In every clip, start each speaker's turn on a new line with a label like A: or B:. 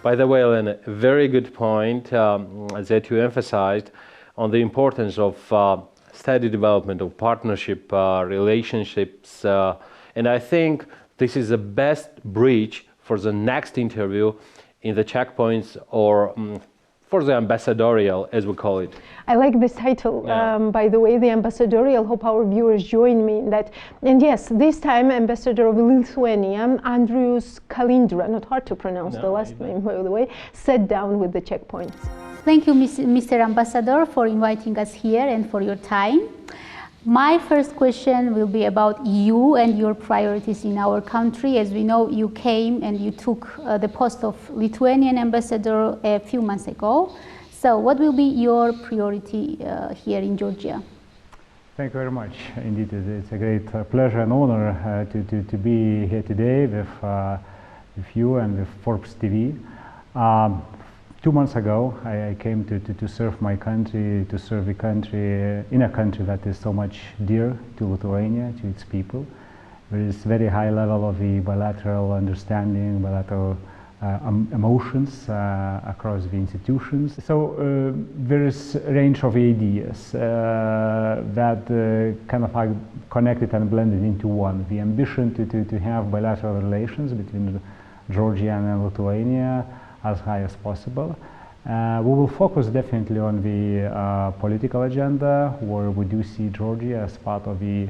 A: By the way, Elena, a very good point that you emphasized on the importance of steady development of partnership relationships. And I think this is the best bridge for the next interview in the checkpoints or for the ambassadorial, as we call it.
B: I like this title, by the way, the ambassadorial. Hope our viewers join me in that. And yes, this time Ambassador of Lithuania, Andrius Kalindra, not hard to pronounce the last name, by the way, sat down with the checkpoints.
C: Thank you, Mr. Ambassador, for inviting us here and for your time. My first question will be about you and your priorities in our country. As we know, you came and you took the post of Lithuanian ambassador a few months ago. So what will be your priority here in Georgia?
D: Thank you very much. Indeed, it's a great pleasure and honor to be here today with you and with Forbes TV. 2 months ago, I came to serve my country, to serve a country in a country that is so much dear to Lithuania, to its people. There is very high level of the bilateral understanding, bilateral emotions across the institutions. So there is a range of ideas that kind of are connected and blended into one. The ambition to have bilateral relations between Georgia and Lithuania as high as possible. We will focus definitely on the political agenda, where we do see Georgia as part of the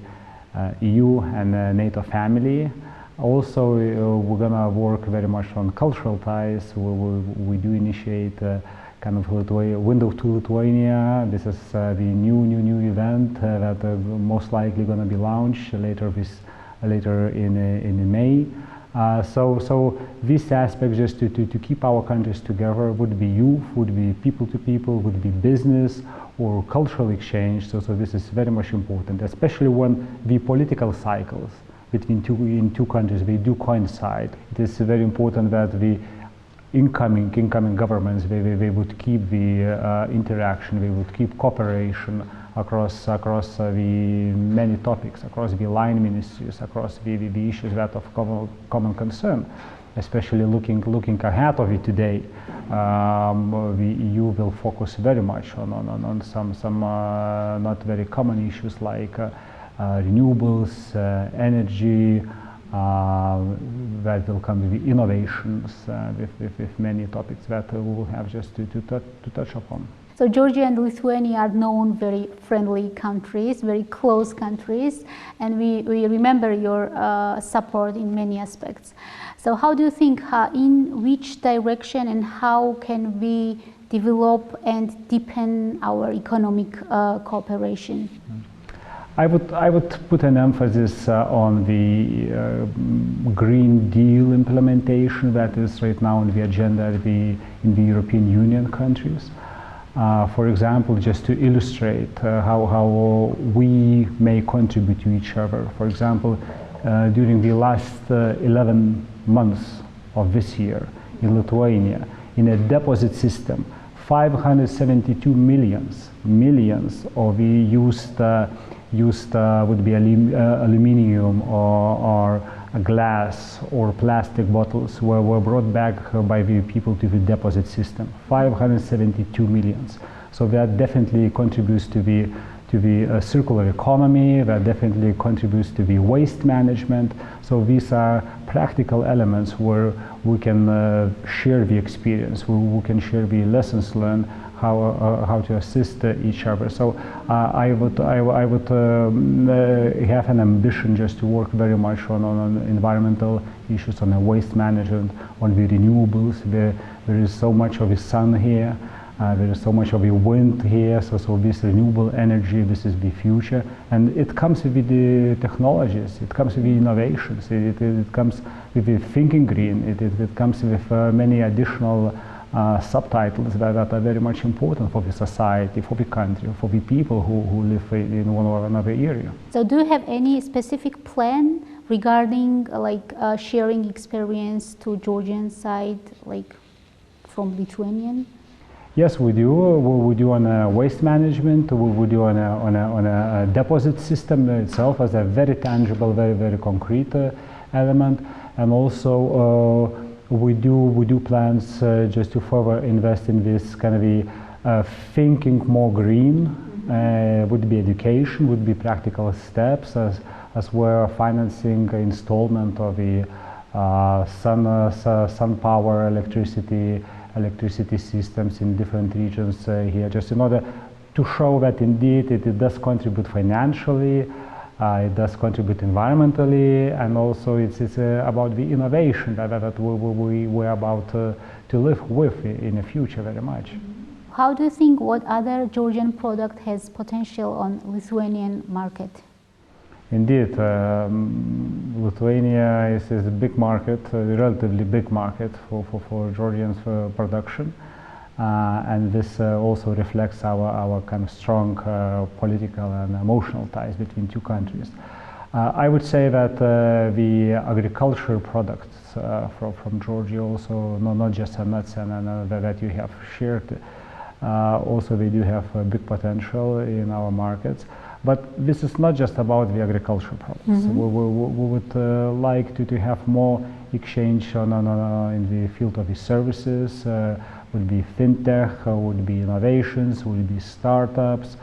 D: EU and NATO family. Also, we're going to work very much on cultural ties. We do initiate kind of window to Lithuania. This is the new event that most likely going to be launched later in May. So this aspect, just to keep our countries together, would be youth, would be people to people, would be business or cultural exchange. So this is very much important, especially when the political cycles between two countries, they do coincide. It is very important that the incoming governments, they would keep the interaction, they would keep cooperation across the many topics, across the line ministries, across the issues that of common concern, especially looking ahead of it today. The EU will focus very much on some not very common issues like renewables, energy, that will come with the innovations, with many topics that we will have just to touch upon.
C: So Georgia and Lithuania are known very friendly countries, very close countries, and we remember your support in many aspects. So how do you think, in which direction and how can we develop and deepen our economic cooperation?
D: I would put an emphasis on the Green Deal implementation that is right now on the agenda in the European Union countries. For example, just to illustrate how we may contribute to each other. For example, during the last 11 months of this year in Lithuania, in a deposit system, 572 millions of the used would be aluminium or glass or plastic bottles were brought back by the people to the deposit system. 572 millions. So that definitely contributes to the circular economy. That definitely contributes to the waste management. So these are practical elements where we can share the experience, where we can share the lessons learned, how to assist each other. So I would have an ambition just to work very much on environmental issues, on the waste management, on the renewables. There is so much of the sun here. There is so much of the wind here, so this renewable energy, this is the future, and it comes with the technologies, it comes with the innovations, it comes with the thinking green, it comes with many additional subtitles that are very much important for the society, for the country, for the people who live in one or another area.
C: So do you have any specific plan regarding sharing experience to Georgian side, like from Lithuanian?
D: Yes, we do. We do on waste management. We do on a deposit system itself as a very tangible, very concrete element, and also we do plans just to further invest in this kind of thinking more green. Would be education, would be practical steps, as we're financing installment of the sun power electricity systems in different regions here, just in order to show that indeed it does contribute financially, it does contribute environmentally, and also it's about the innovation that we're about to live with in the future very much.
C: How do you think what other Georgian product has potential on Lithuanian market?
D: Indeed, Lithuania is a big market, a relatively big market for Georgian production, and this also reflects our kind of strong political and emotional ties between two countries. I would say that the agricultural products from Georgia also, not just nuts and that you have shared, also they do have a big potential in our markets. But this is not just about the agricultural products. We would like to have more exchange in the field of the services, would be fintech, would be innovations, would be startups.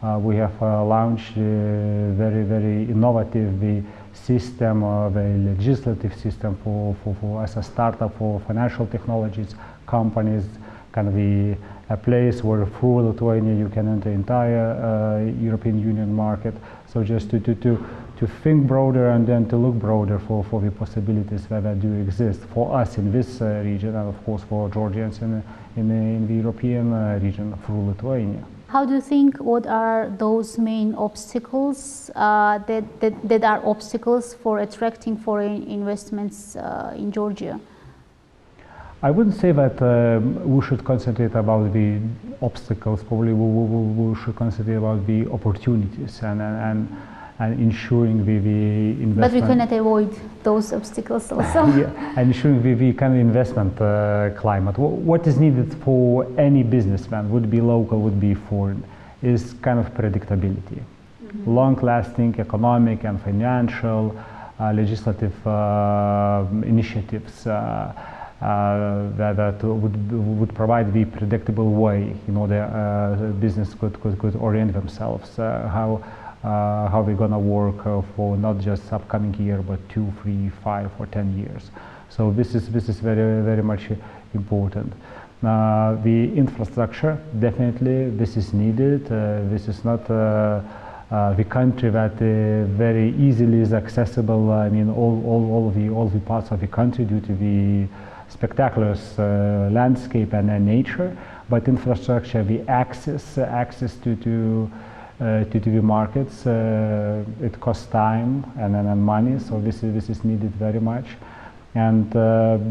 D: We have launched a very innovative system, the legislative system for as a startup for financial technologies companies, kind of a place where through Lithuania you can enter entire European Union market. So just to think broader and then to look broader for the possibilities that do exist for us in this region, and of course for Georgians in the European region through Lithuania.
C: How do you think, what are those main obstacles that are obstacles for attracting foreign investments in Georgia?
D: I wouldn't say that we should concentrate about the obstacles. Probably we should concentrate about the opportunities and ensuring the investment.
C: But we cannot avoid those obstacles also.
D: Yeah, and ensuring the kind of investment climate. What is needed for any businessman, would be local, would be foreign, is kind of predictability. Long-lasting economic and financial legislative initiatives that would provide the predictable way in order business could orient themselves, how they're gonna work for not just upcoming year but 2, 3, 5 or 10 years. So this is very much important. The infrastructure, definitely this is needed. This is not the country that very easily is accessible. I mean, all the parts of the country due to the spectacular landscape and nature, but infrastructure, the access to the markets, it costs time and money, so this is needed very much. And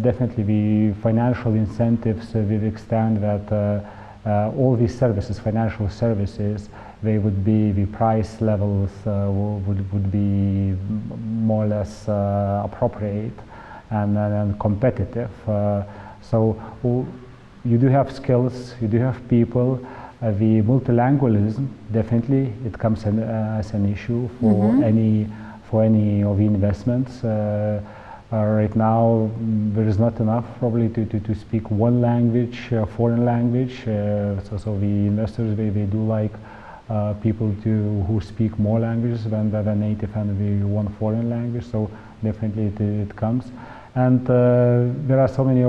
D: definitely the financial incentives will extend that all these services, financial services, they would be, the price levels would be more or less appropriate and competitive. So you do have skills, you do have people. The multilingualism, definitely, it comes as an issue for any of the investments. Right now, there is not enough probably to speak one language, foreign language. So the investors, they do like people who speak more languages than native and the one foreign language. So definitely it comes. And there are so many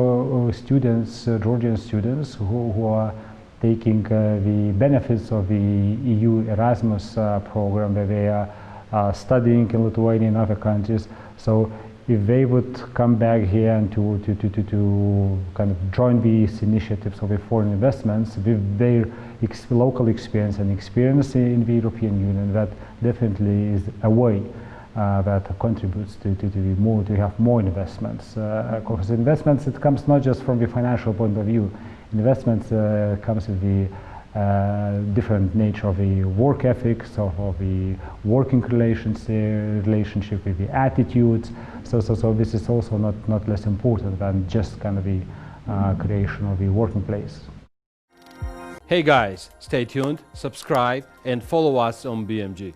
D: students, Georgian students, who are taking the benefits of the EU Erasmus program, where they are studying in Lithuania and other countries. So if they would come back here and to kind of join these initiatives of the foreign investments with their local experience and experience in the European Union, that definitely is a way that contributes to have more investments. Because investments, it comes not just from the financial point of view. Investments comes with the different nature of the work ethics, of the working relationship with the attitudes. So this is also not less important than just kind of the creation of the working place.
A: Hey guys, stay tuned, subscribe and follow us on BMG.